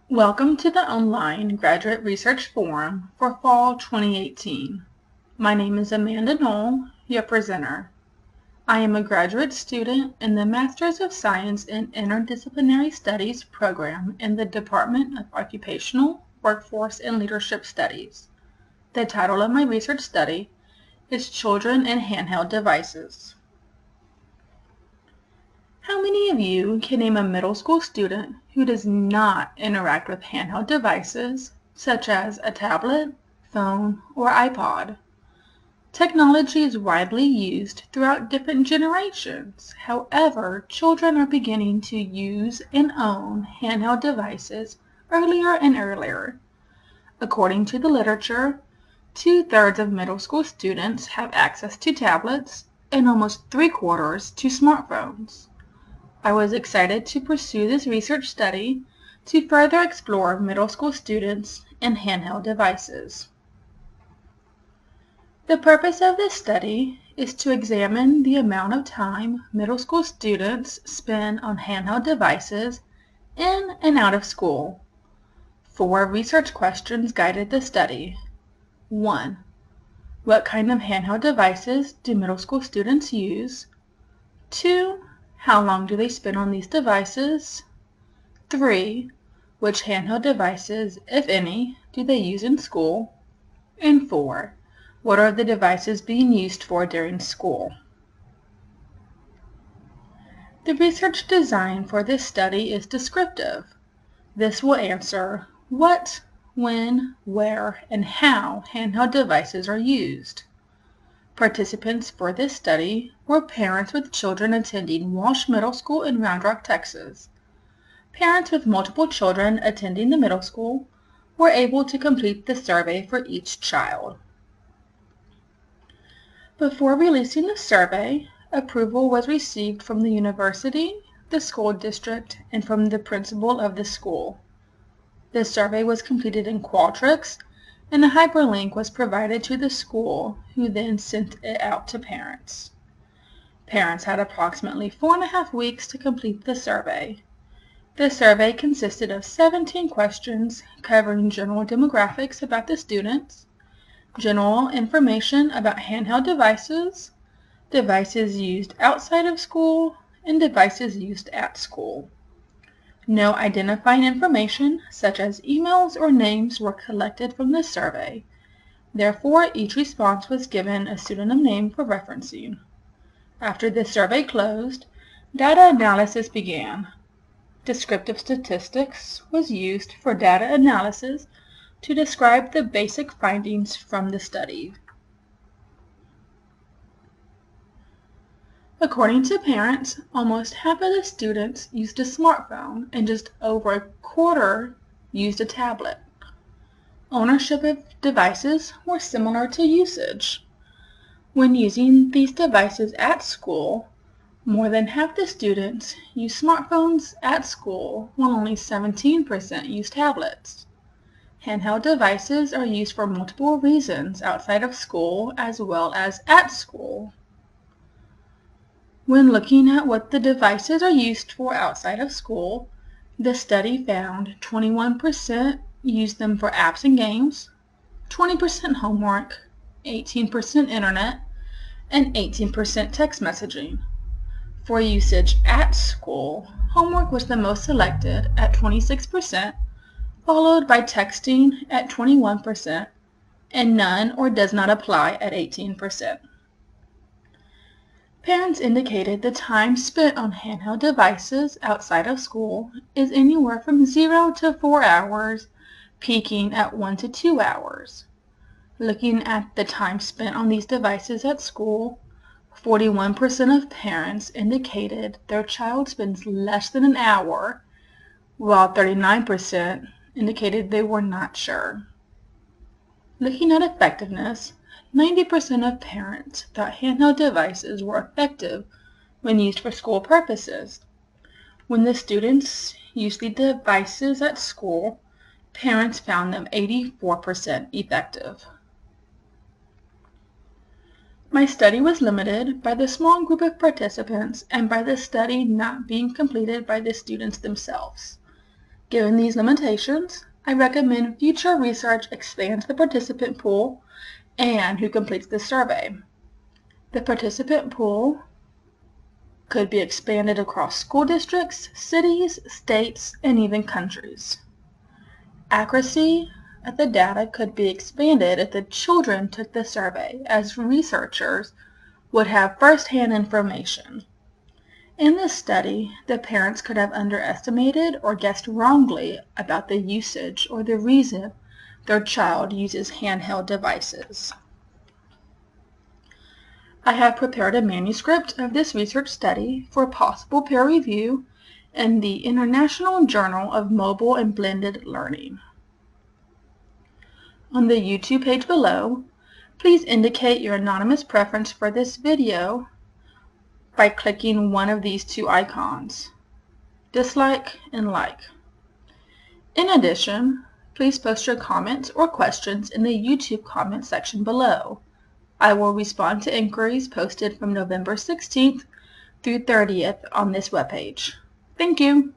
Welcome to the online Graduate Research Forum for Fall 2018. My name is Amanda Knoll, your presenter. I am a graduate student in the Masters of Science in Interdisciplinary Studies program in the Department of Occupational, Workforce, and Leadership Studies. The title of my research study is Children and Handheld Devices. How many of you can name a middle school student who does not interact with handheld devices, such as a tablet, phone, or iPod? Technology is widely used throughout different generations. However, children are beginning to use and own handheld devices earlier and earlier. According to the literature, 2/3 of middle school students have access to tablets and almost 3/4 to smartphones. I was excited to pursue this research study to further explore middle school students and handheld devices. The purpose of this study is to examine the amount of time middle school students spend on handheld devices in and out of school. 4 research questions guided the study. 1. What kind of handheld devices do middle school students use? 2. How long do they spend on these devices? 3. Which handheld devices, if any, do they use in school? And 4. What are the devices being used for during school? The research design for this study is descriptive. This will answer what, when, where, and how handheld devices are used. Participants for this study were parents with children attending Walsh Middle School in Round Rock, Texas. Parents with multiple children attending the middle school were able to complete the survey for each child. Before releasing the survey, approval was received from the university, the school district, and from the principal of the school. The survey was completed in Qualtrics, and a hyperlink was provided to the school, who then sent it out to parents. Parents had approximately 4.5 weeks to complete the survey. The survey consisted of 17 questions covering general demographics about the students, general information about handheld devices, devices used outside of school, and devices used at school. No identifying information, such as emails or names, were collected from the survey. Therefore, each response was given a pseudonym name for referencing. After the survey closed, data analysis began. Descriptive statistics was used for data analysis to describe the basic findings from the study. According to parents, almost half of the students used a smartphone and just over a quarter used a tablet. Ownership of devices were similar to usage. When using these devices at school, more than half the students use smartphones at school, while only 17% use tablets. Handheld devices are used for multiple reasons outside of school as well as at school. When looking at what the devices are used for outside of school, the study found 21% use them for apps and games, 20% homework, 18% internet, and 18% text messaging. For usage at school, homework was the most selected at 26%, followed by texting at 21%, and none or does not apply at 18%. Parents indicated the time spent on handheld devices outside of school is anywhere from 0 to 4 hours, peaking at 1 to 2 hours. Looking at the time spent on these devices at school, 41% of parents indicated their child spends less than an hour, while 39% indicated they were not sure. Looking at effectiveness, 90% of parents thought handheld devices were effective when used for school purposes. When the students used the devices at school, parents found them 84% effective. My study was limited by the small group of participants and by the study not being completed by the students themselves. Given these limitations, I recommend future research expands the participant pool and who completes the survey. The participant pool could be expanded across school districts, cities, states, and even countries. Accuracy of the data could be expanded if the children took the survey, as researchers would have first-hand information. In this study, the parents could have underestimated or guessed wrongly about the usage or the reason their child uses handheld devices. I have prepared a manuscript of this research study for possible peer review in the International Journal of Mobile and Blended Learning. On the YouTube page below, please indicate your anonymous preference for this video by clicking one of these two icons, dislike and like. In addition, please post your comments or questions in the YouTube comment section below. I will respond to inquiries posted from November 16th through 30th on this webpage. Thank you.